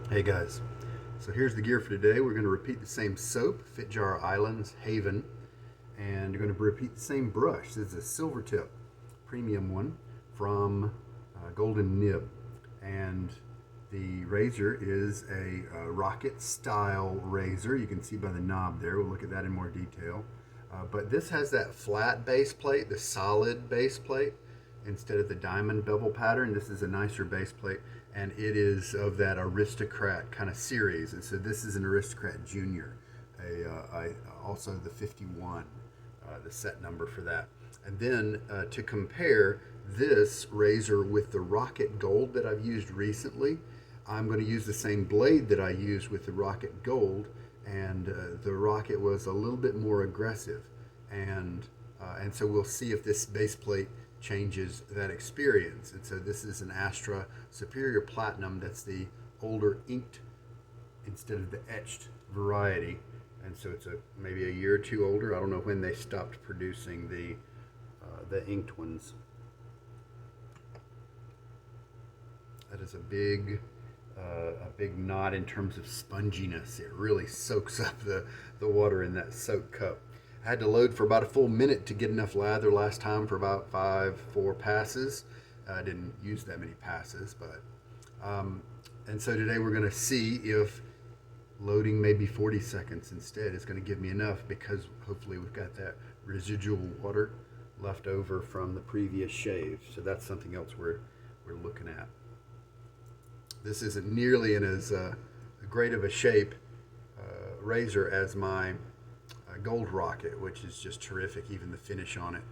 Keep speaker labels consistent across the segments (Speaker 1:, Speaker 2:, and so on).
Speaker 1: Hey guys, so here's the gear for today. We're going to repeat the same soap, Fitjar Islands, Havn, and you're going to repeat the same brush. This is a Silvertip premium one from Golden Nib, and the razor is a rocket style razor. You can see by the knob there. We'll look at that in more detail. But this has that flat base plate, the solid base plate, instead of the diamond bevel pattern. This is a nicer base plate, and it is of that Aristocrat kind of series. And so this is an Aristocrat Junior, also the 51, the set number for that. And then to compare this razor with the Rocket Gold that I've used recently, I'm going to use the same blade that I used with the Rocket Gold, and the Rocket was a little bit more aggressive, and so we'll see if this base plate changes that experience. And so this is an Astra Superior Platinum. That's the older inked instead of the etched variety, and so it's maybe a year or two older. I don't know when they stopped producing the inked ones. That is a big knot in terms of sponginess. It really soaks up the water in that soak cup. I had to load for about a full minute to get enough lather last time for about 4 passes. I didn't use that many passes, but and so today we're going to see if loading maybe 40 seconds instead is going to give me enough, because hopefully we've got that residual water left over from the previous shave. So that's something else we're looking at. This isn't nearly in as great of a shape razor as my Gold Rocket, which is just terrific, even the finish on it.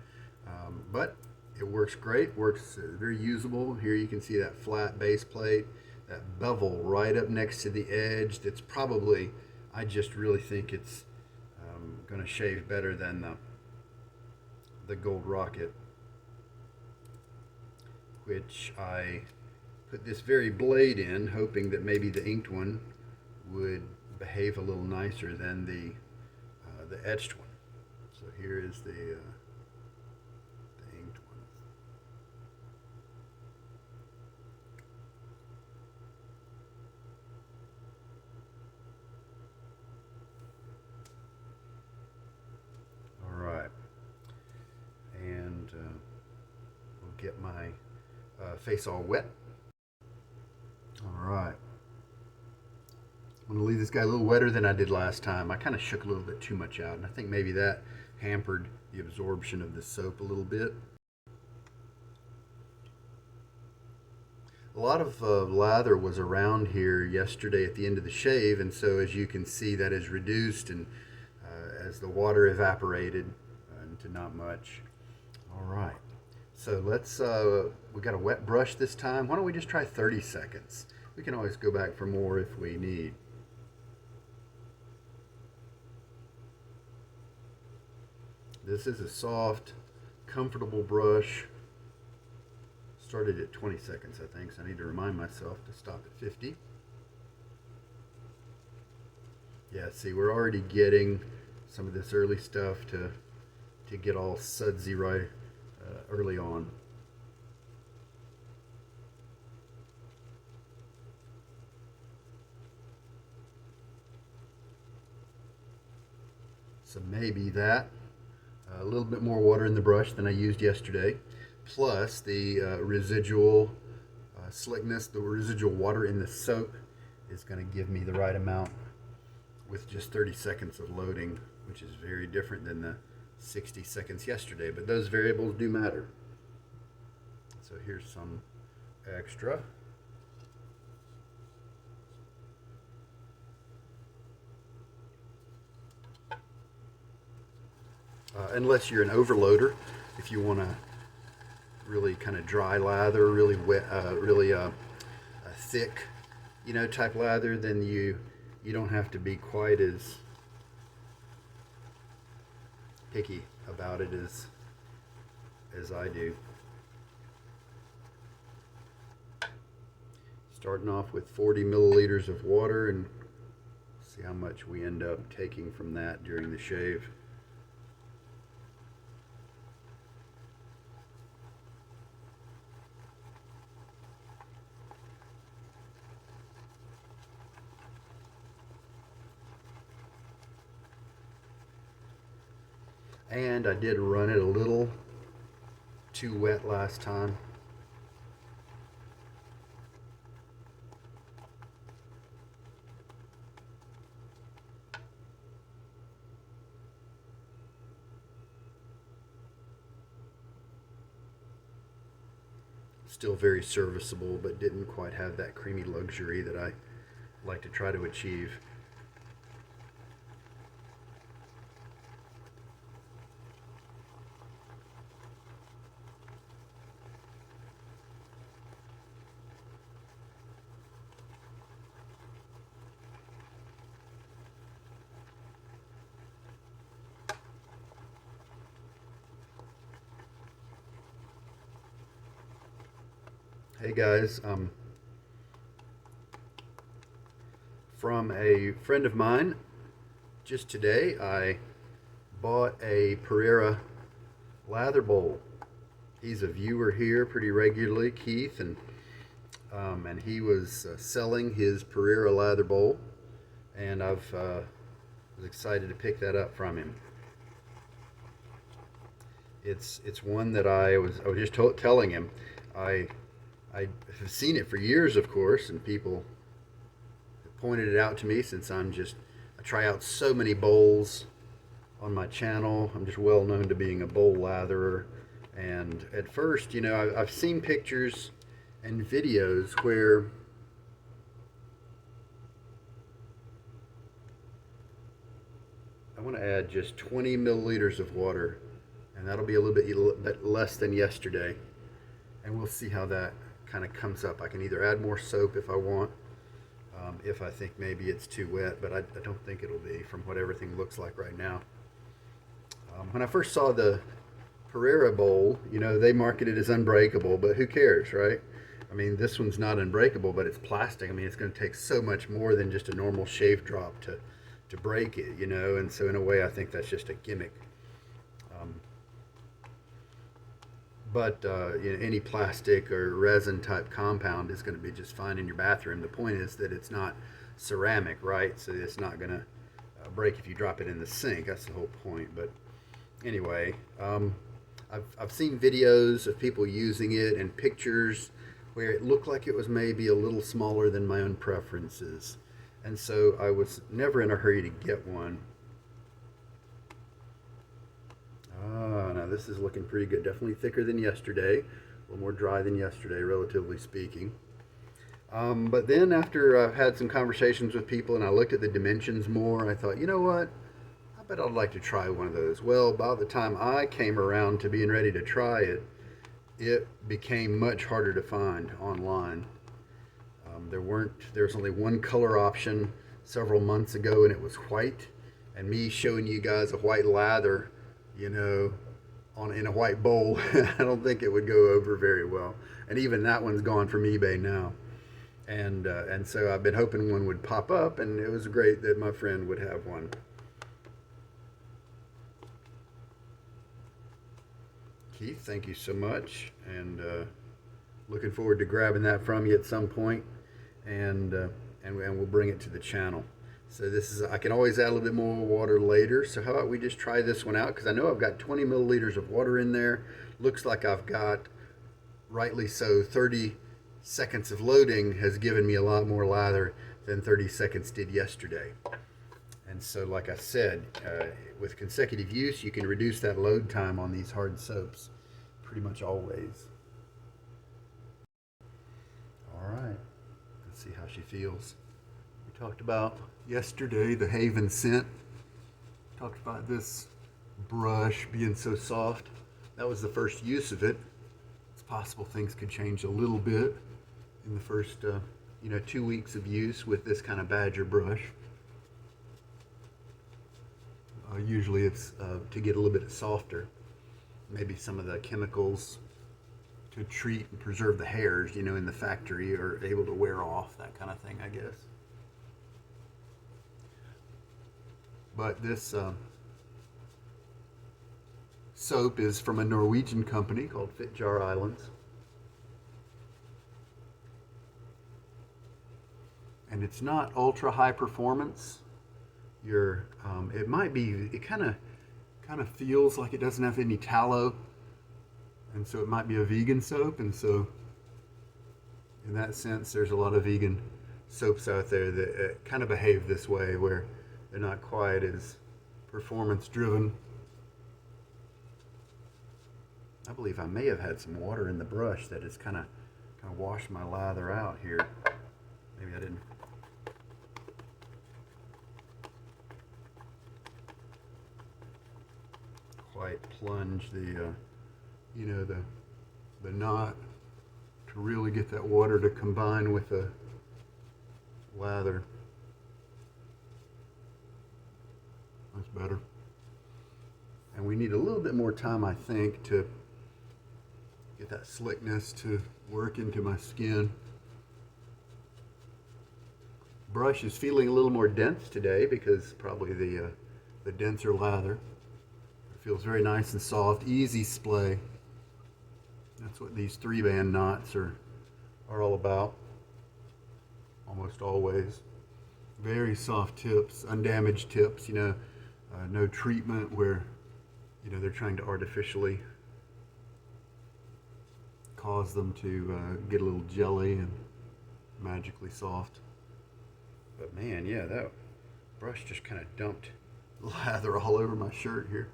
Speaker 1: But it works great, works very usable. Here you can see that flat base plate, that bevel right up next to the edge. That's probably, I just really think it's going to shave better than the Gold Rocket, which I put this very blade in, hoping that maybe the inked one would behave a little nicer than the etched one. So here is the inked one. All right, and we'll get my face all wet. All right. I'm going to leave this guy a little wetter than I did last time. I kind of shook a little bit too much out, and I think maybe that hampered the absorption of the soap a little bit. A lot of lather was around here yesterday at the end of the shave, and so as you can see, that is reduced, and as the water evaporated into not much. All right. So let's, we got a wet brush this time. Why don't we just try 30 seconds? We can always go back for more if we need. This is a soft, comfortable brush. Started at 20 seconds, I think, so I need to remind myself to stop at 50. Yeah, see, we're already getting some of this early stuff to get all sudsy right early on. So maybe that, a little bit more water in the brush than I used yesterday, plus the residual slickness, the residual water in the soap is going to give me the right amount with just 30 seconds of loading, which is very different than the 60 seconds yesterday, but those variables do matter. So here's some extra. Unless you're an overloader, if you want to really kind of dry lather, really wet, really thick, type lather, then you don't have to be quite as picky about it as I do. Starting off with 40 milliliters of water, and see how much we end up taking from that during the shave. And I did run it a little too wet last time. Still very serviceable, but didn't quite have that creamy luxury that I like to try to achieve. Hey guys, from a friend of mine, just today I bought a Pereira lather bowl. He's a viewer here pretty regularly, Keith, and he was selling his Pereira lather bowl, and I was excited to pick that up from him. It's one that I was just telling him I have seen it for years, of course, and people have pointed it out to me since I try out so many bowls on my channel. I'm just well known to being a bowl latherer. And at first, you know, I've seen pictures and videos where I want to add just 20 milliliters of water, and that'll be a little bit less than yesterday. And we'll see how that kind of comes up. I can either add more soap if I want, if I think maybe it's too wet, but I don't think it'll be from what everything looks like right now. When I first saw the Pereira bowl, you know, they market it as unbreakable, but who cares, right? I mean, this one's not unbreakable, but it's plastic. I mean, it's going to take so much more than just a normal shave drop to break it, you know, and so in a way I think that's just a gimmick. But you know, any plastic or resin type compound is going to be just fine in your bathroom. The point is that it's not ceramic, right? So it's not going to break if you drop it in the sink. That's the whole point. But anyway, I've seen videos of people using it and pictures where it looked like it was maybe a little smaller than my own preferences. And so I was never in a hurry to get one. Now this is looking pretty good. Definitely thicker than yesterday. A little more dry than yesterday, relatively speaking. But then after I've had some conversations with people and I looked at the dimensions more, I thought, you know what? I bet I'd like to try one of those. Well, by the time I came around to being ready to try it, it became much harder to find online. There's only one color option several months ago, and it was white. And me showing you guys a white lather, you know, in a white bowl, I don't think it would go over very well. And even that one's gone from eBay now. And so I've been hoping one would pop up, and it was great that my friend would have one. Keith, thank you so much, and looking forward to grabbing that from you at some point, and we'll bring it to the channel. So I can always add a little bit more water later. So how about we just try this one out? Because I know I've got 20 milliliters of water in there. Looks like I've got, rightly so, 30 seconds of loading has given me a lot more lather than 30 seconds did yesterday. And so, like I said, with consecutive use, you can reduce that load time on these hard soaps pretty much always. All right, let's see how she feels. We talked about yesterday the Havn scent. Talked about this brush being so soft. That was the first use of it. It's possible things could change a little bit in the first 2 weeks of use with this kind of badger brush. Usually it's to get a little bit softer. Maybe some of the chemicals to treat and preserve the hairs, in the factory are able to wear off, that kind of thing, I guess. But this soap is from a Norwegian company called Fitjar Islands. And it's not ultra high performance. It kind of kind of feels like it doesn't have any tallow, and so it might be a vegan soap. And so in that sense, there's a lot of vegan soaps out there that kind of behave this way, where they're not quite as performance driven. I believe I may have had some water in the brush that has kind of washed my lather out here. Maybe I didn't. Quite plunge the the knot to really get that water to combine with the lather. That's better. And we need a little bit more time, I think, to get that slickness to work into my skin. Brush is feeling a little more dense today because probably the denser lather. It feels very nice and soft, easy splay. That's what these 3-band knots are all about. Almost always. Very soft tips, undamaged tips, no treatment where, they're trying to artificially cause them to get a little jelly and magically soft. But man, yeah, that brush just kind of dumped lather all over my shirt here.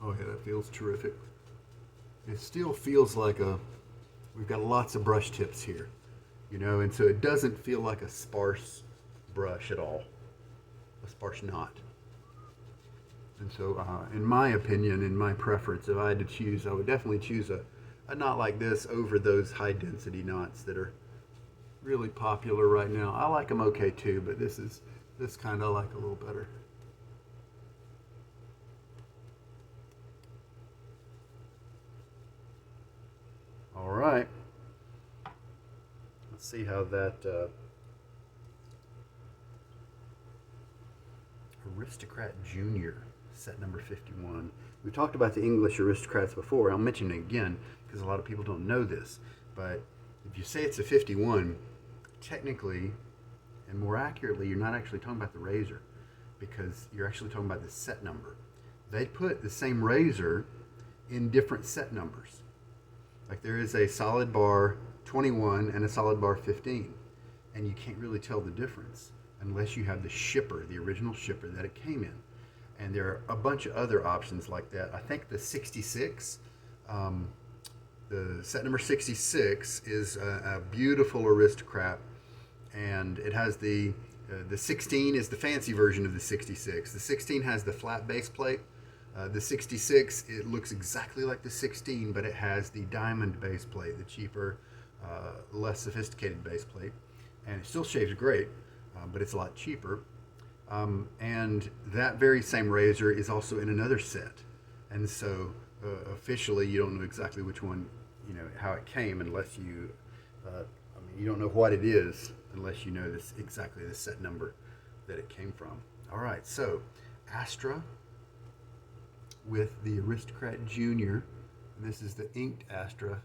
Speaker 1: Oh yeah, that feels terrific. It still feels like we've got lots of brush tips here, and so it doesn't feel like a sparse brush at all, a sparse knot. And so, in my opinion, in my preference, if I had to choose, I would definitely choose a knot like this over those high density knots that are really popular right now. I like them okay too, but this kind I like a little better. All right. Let's see how that Aristocrat Jr. set number 51. We talked about the English aristocrats before. I'll mention it again because a lot of people don't know this. But if you say it's a 51, technically and more accurately, you're not actually talking about the razor because you're actually talking about the set number. They put the same razor in different set numbers. Like there is a solid bar 21 and a solid bar 15, and you can't really tell the difference unless you have the shipper, the original shipper that it came in. And there are a bunch of other options like that. I think the 66, the set number 66 is a beautiful aristocrat, and it has the 16 is the fancy version of the 66. The 16 has the flat base plate. The 66, it looks exactly like the 16, but it has the diamond base plate, the cheaper, less sophisticated base plate. And it still shaves great, but it's a lot cheaper. And that very same razor is also in another set. And so officially you don't know exactly which one, how it came unless you, you don't know what it is unless you know this exactly the set number that it came from. All right, so Astra with the Aristocrat Jr. This is the inked Astra.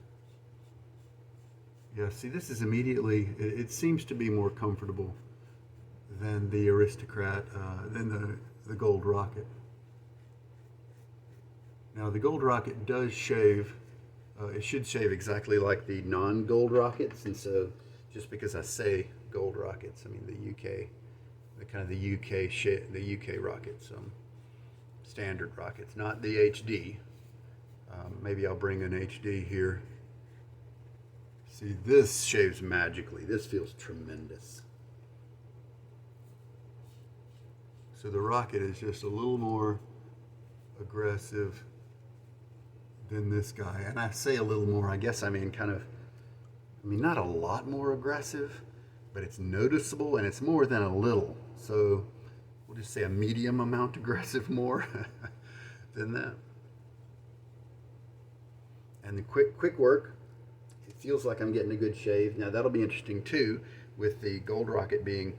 Speaker 1: Yeah, see, this is immediately, it seems to be more comfortable than the Aristocrat, than the Gold Rocket. Now, the Gold Rocket does shave, it should shave exactly like the non-Gold Rockets, and so just because I say Gold Rockets, I mean the UK, the UK rockets, standard rockets, not the HD. Maybe I'll bring an HD here. See, this shaves magically. This feels tremendous. So the rocket is just a little more aggressive than this guy. And I say a little more, I guess I mean not a lot more aggressive, but it's noticeable and it's more than a little. So we'll just say a medium amount aggressive more than that. And the quick work, it feels like I'm getting a good shave. Now that'll be interesting too, with the Gold Rocket being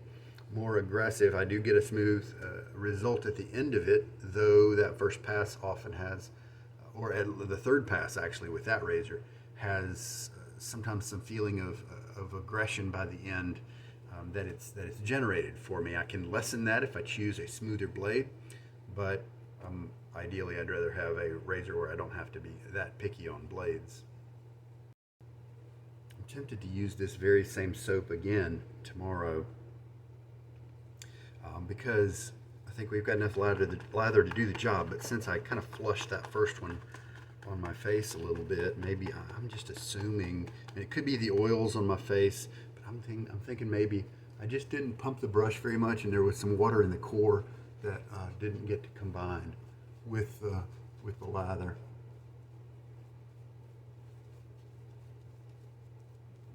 Speaker 1: more aggressive. I do get a smooth result at the end of it, though that first pass often has, or at the third pass actually with that razor, has sometimes some feeling of aggression by the end. that it's generated for me. I can lessen that if I choose a smoother blade, but ideally I'd rather have a razor where I don't have to be that picky on blades. I'm tempted to use this very same soap again tomorrow because I think we've got enough lather to do the job, but since I kind of flushed that first one on my face a little bit, maybe I'm just assuming, and it could be the oils on my face, but I'm thinking maybe I just didn't pump the brush very much and there was some water in the core that didn't get to combine with the lather.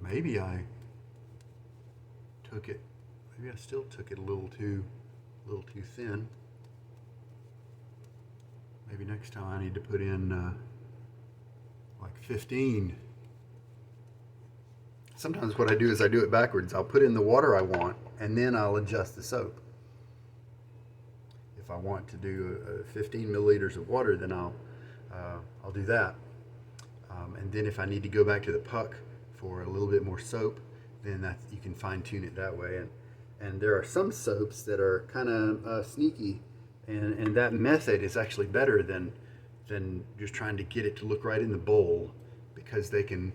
Speaker 1: Maybe I still took it a little too thin. Maybe next time I need to put in like 15. Sometimes what I do is I do it backwards. I'll put in the water I want and then I'll adjust the soap. If I want to do 15 milliliters of water, then I'll do that. And then if I need to go back to the puck for a little bit more soap, then you can fine tune it that way. And there are some soaps that are kind of sneaky, and that method is actually better than just trying to get it to look right in the bowl, because they can,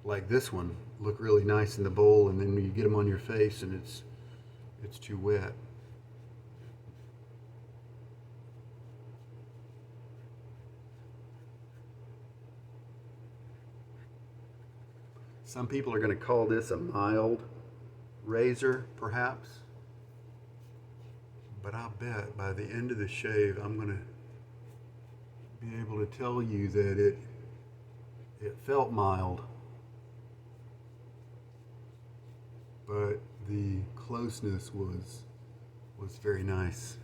Speaker 1: like this one, look really nice in the bowl, and then you get them on your face and it's too wet. Some people are going to call this a mild razor, perhaps, but I'll bet by the end of the shave I'm going to be able to tell you that it felt mild, but the closeness was very nice.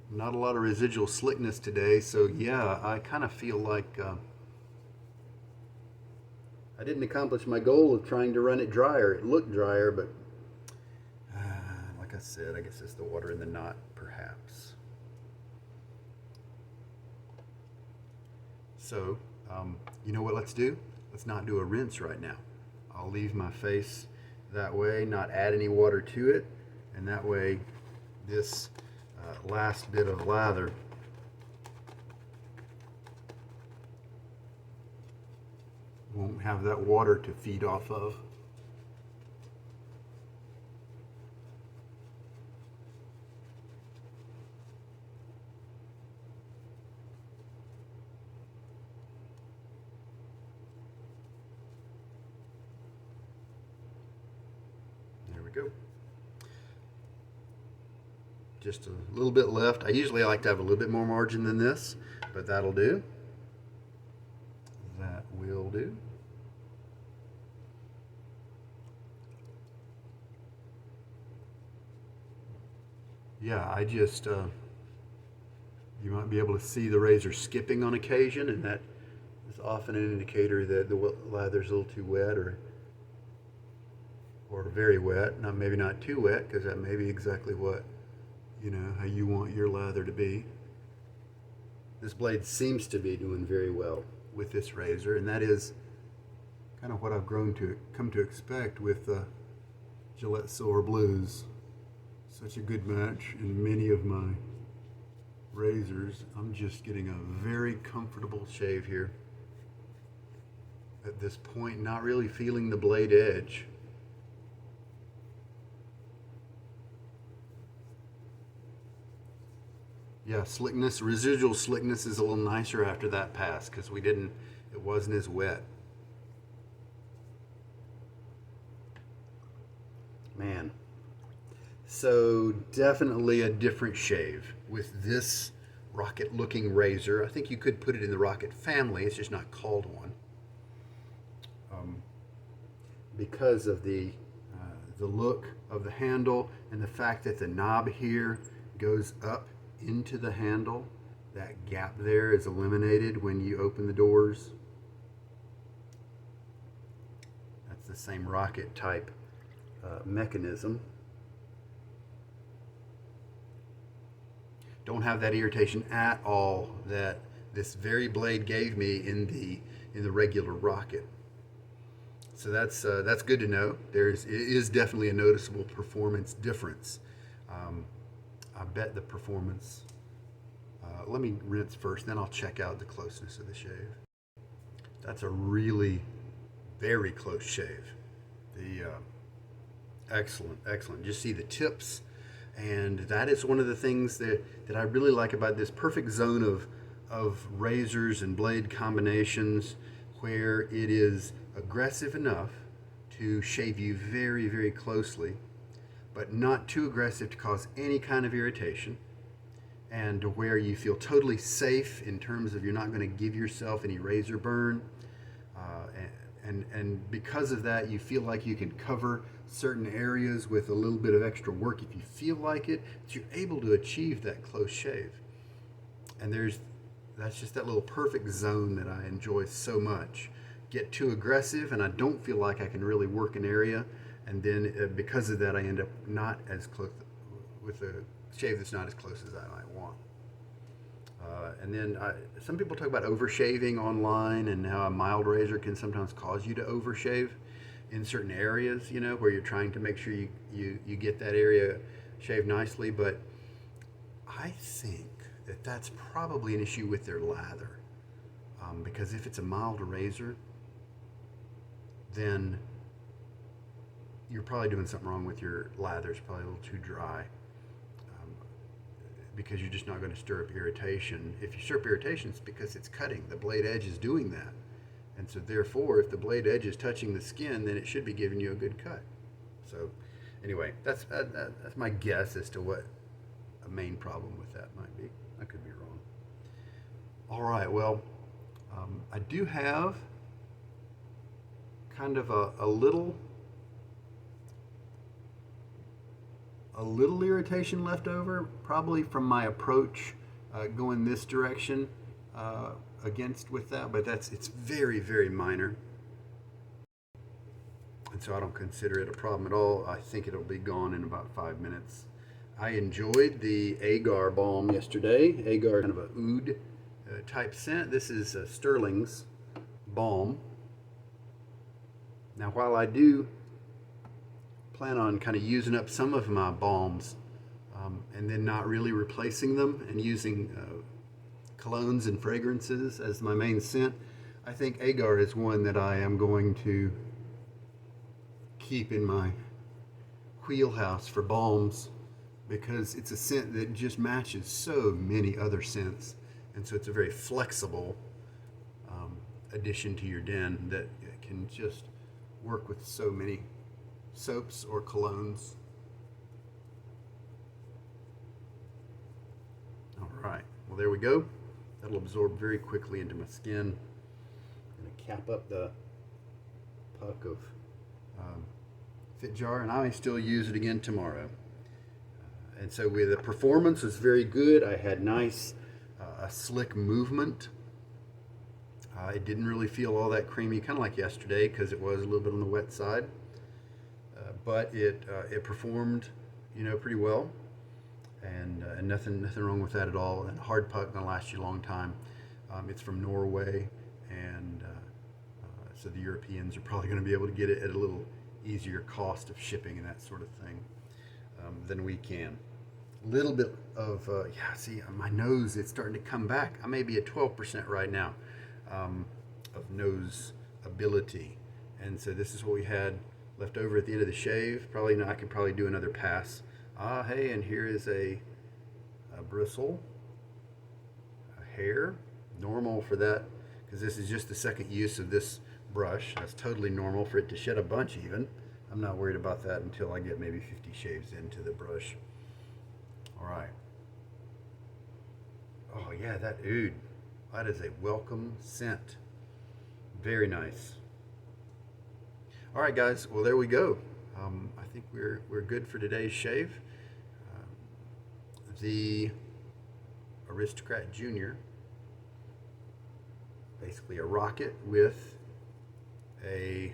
Speaker 1: Not a lot of residual slickness today, so yeah, I kind of feel like I didn't accomplish my goal of trying to run it drier. It looked drier, but like I said, I guess it's the water in the knot, perhaps. So, you know what let's do? Let's not do a rinse right now. I'll leave my face that way, not add any water to it, and that way this last bit of lather won't have that water to feed off of. There we go. Just a little bit left. I usually like to have a little bit more margin than this, but that'll do. That will do. Yeah, I just, you might be able to see the razor skipping on occasion, and that is often an indicator that the lather's a little too wet or very wet. Not, maybe not too wet, because that may be exactly what, how you want your lather to be. This blade seems to be doing very well with this razor, and that is kind of what I've come to expect with Gillette Silver Blues. Such a good match in many of my razors. I'm just getting a very comfortable shave here. At this point, not really feeling the blade edge. Yeah, slickness, residual slickness is a little nicer after that pass, because it wasn't as wet. Man. So definitely a different shave with this rocket looking razor. I think you could put it in the rocket family, it's just not called one. Because of the look of the handle and the fact that the knob here goes up into the handle. That gap there is eliminated when you open the doors. That's the same rocket type mechanism. Don't have that irritation at all that this very blade gave me in the regular rocket. So that's good to know. It is definitely a noticeable performance difference. I bet the performance. Let me rinse first, then I'll check out the closeness of the shave. That's a really very close shave. The excellent, excellent. Just see the tips, and that is one of the things that I really like about this perfect zone of razors and blade combinations, where it is aggressive enough to shave you very, very closely, but not too aggressive to cause any kind of irritation, and to where you feel totally safe in terms of you're not going to give yourself any razor burn. And because of that, you feel like you can cover certain areas with a little bit of extra work if you feel like it, that you're able to achieve that close shave. And that's just that little perfect zone that I enjoy so much. Get too aggressive and I don't feel like I can really work an area, and then because of that I end up not as close with a shave that's not as close as I might want. And then some people talk about overshaving online and how a mild razor can sometimes cause you to overshave in certain areas, you know, where you're trying to make sure you get that area shaved nicely. But I think that that's probably an issue with their lather, because if it's a mild razor, then you're probably doing something wrong with your lather. It's probably a little too dry, because you're just not going to stir up irritation. If you stir up irritation, it's because it's cutting. The blade edge is doing that. And so therefore, if the blade edge is touching the skin, then it should be giving you a good cut. So anyway, that's my guess as to what a main problem with that might be. I could be wrong. All right, well, I do have kind of a little irritation left over, probably from my approach going this direction against with that, but it's very, very minor, and so I don't consider it a problem at all. I think it'll be gone in about 5 minutes. I enjoyed the Agar balm yesterday. Agar, kind of a oud type scent. This is Stirling's balm. Now, while I do plan on kind of using up some of my balms and then not really replacing them and using colognes and fragrances as my main scent, I think Agar is one that I am going to keep in my wheelhouse for balms, because it's a scent that just matches so many other scents, and so it's a very flexible addition to your den that can just work with so many soaps or colognes. All right, well, there we go. That'll absorb very quickly into my skin. I'm going to cap up the puck of Fitjar, and I may still use it again tomorrow. And so the performance was very good. I had nice, a slick movement. It didn't really feel all that creamy, kind of like yesterday, because it was a little bit on the wet side. But it performed, you know, pretty well, and nothing wrong with that at all. And hard puck gonna last you a long time. It's from Norway, and so the Europeans are probably going to be able to get it at a little easier cost of shipping and that sort of thing than we can. A little bit of yeah. See, my nose, it's starting to come back. I may be at 12% right now of nose ability, and so this is what we had left over at the end of the shave. Probably I could probably do another pass. Hey, and here is a bristle, a hair, normal for that, because this is just the second use of this brush. That's totally normal for it to shed a bunch even. I'm not worried about that until I get maybe 50 shaves into the brush. All right. Oh yeah, that oud. That is a welcome scent. Very nice. All right, guys. Well, there we go. I think we're good for today's shave. The Aristocrat Jr. Basically a rocket with a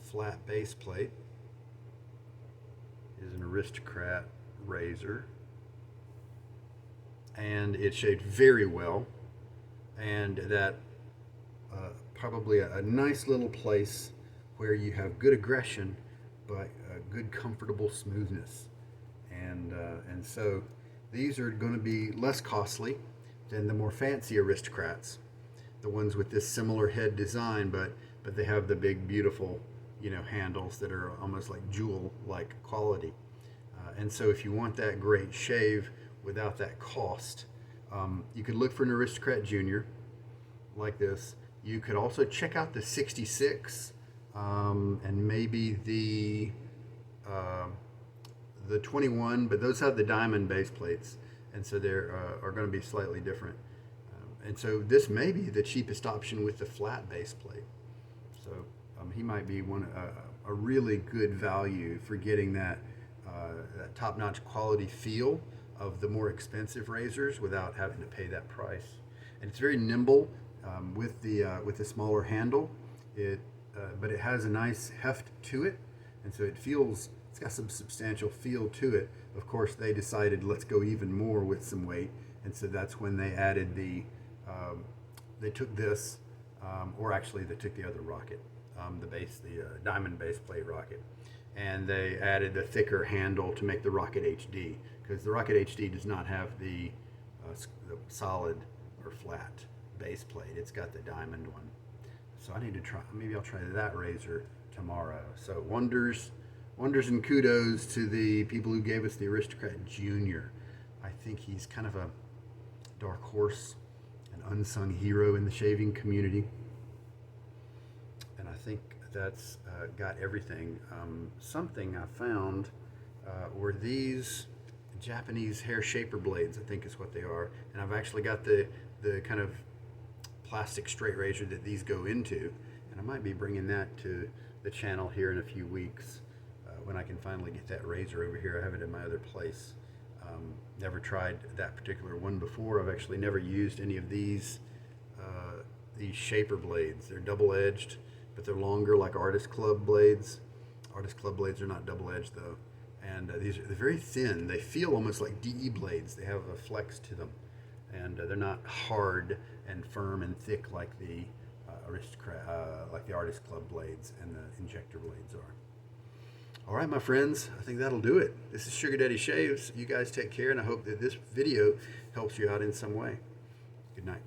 Speaker 1: flat base plate, is an Aristocrat razor, and it shaved very well, and that probably a nice little place where you have good aggression, but good comfortable smoothness. And so these are going to be less costly than the more fancy Aristocrats, the ones with this similar head design, but they have the big, beautiful, handles that are almost like jewel-like quality. And so if you want that great shave without that cost, you could look for an Aristocrat Junior like this. You could also check out the 66 and maybe the 21, but those have the diamond base plates, and so they are going to be slightly different. And so this may be the cheapest option with the flat base plate. So he might be a really good value for getting that top-notch quality feel of the more expensive razors without having to pay that price. And it's very nimble with the smaller handle. But it has a nice heft to it, and so it's got some substantial feel to it. Of course, they decided let's go even more with some weight, and so that's when they added they took this, or actually they took the other rocket, the diamond base plate rocket, and they added the thicker handle to make the Rocket HD, because the Rocket HD does not have the solid or flat base plate. It's got the diamond one. So I need to try, maybe I'll try that razor tomorrow. So wonders and kudos to the people who gave us the Aristocrat Junior. I think he's kind of a dark horse, an unsung hero in the shaving community. And I think that's got everything. Something I found were these Japanese hair shaper blades, I think is what they are. And I've actually got the kind of plastic straight razor that these go into, and I might be bringing that to the channel here in a few weeks when I can finally get that razor over here. I have it in my other place. Never tried that particular one before. I've actually never used any of these shaper blades. They're double-edged, but they're longer, like Artist Club blades. Artist Club blades are not double-edged though, and they're very thin. They feel almost like DE blades. They have a flex to them, and they're not hard and firm and thick like the Aristocrat, like the Artist Club blades and the injector blades are. All right, my friends, I think that'll do it. This is Sugar Daddy Shaves. You guys take care, and I hope that this video helps you out in some way. Good night.